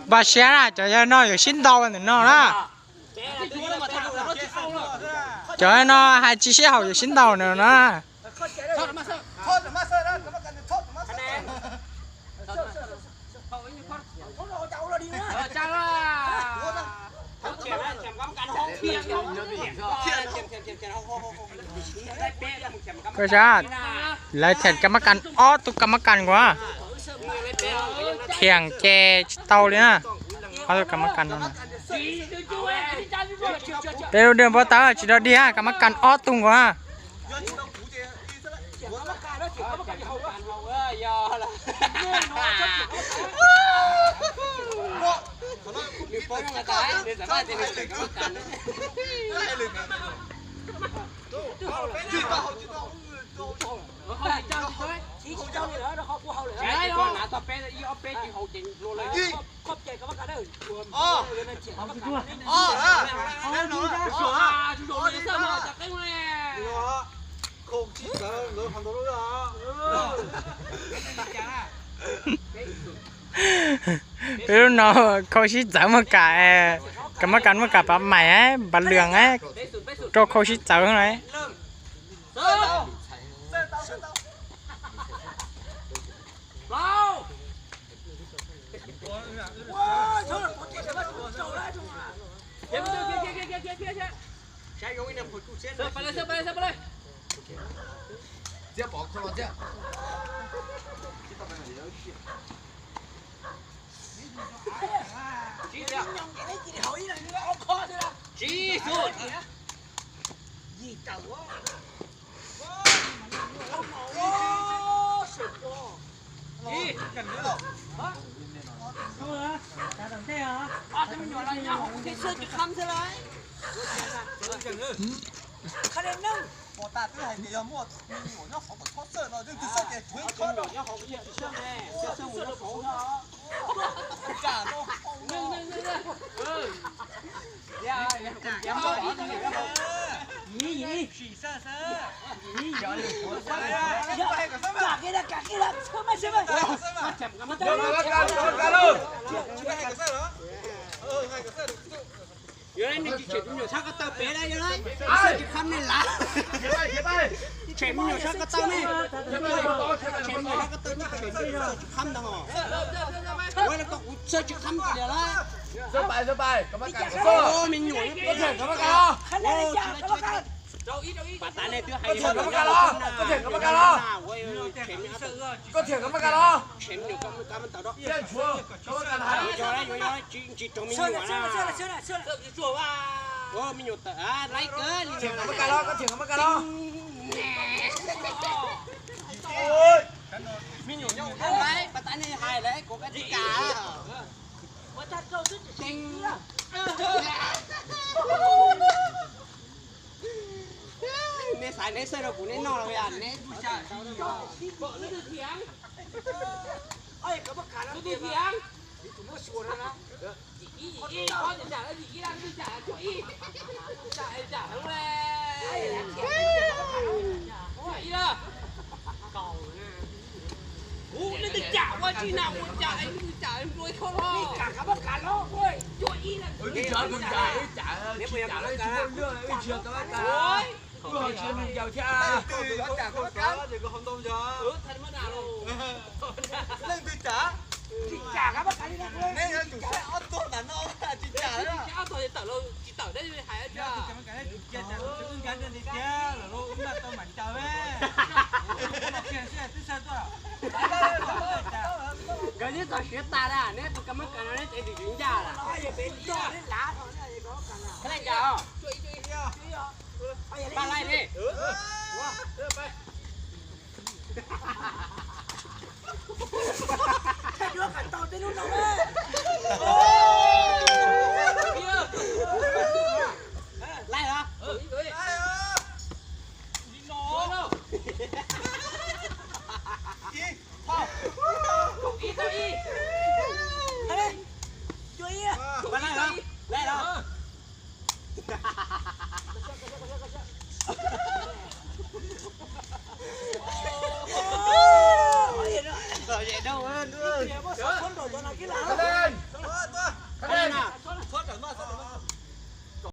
bà xe ra cho nó ở xin đâu thì nó đó cho nó hai chiếc xe hậu ở xin đâu nữa nó có sao lại thèn cái mắt cắn ó tụi cái mắt cắn quá thiền che tàu đấy à ó tụi cái mắt cắn nó đây đường bao tao chỉ đó đi ha cái mắt cắn ó tung quá bây nó khâu xí chở một cái mắt cắn một cái bắp mày ấy bắp lường ấy cho khâu xí chở này cái này tao学大的，那不干嘛干了？那这里人家了。cái này chào. Ba lại đi. Cái đứa cẩn tao tới lúc nào đấy. Lại hả? Đi nó đâu? Đi. Thôi. Đi tao đi. Đây. Chui à. Bạn lại hả? Lại hả? lên lên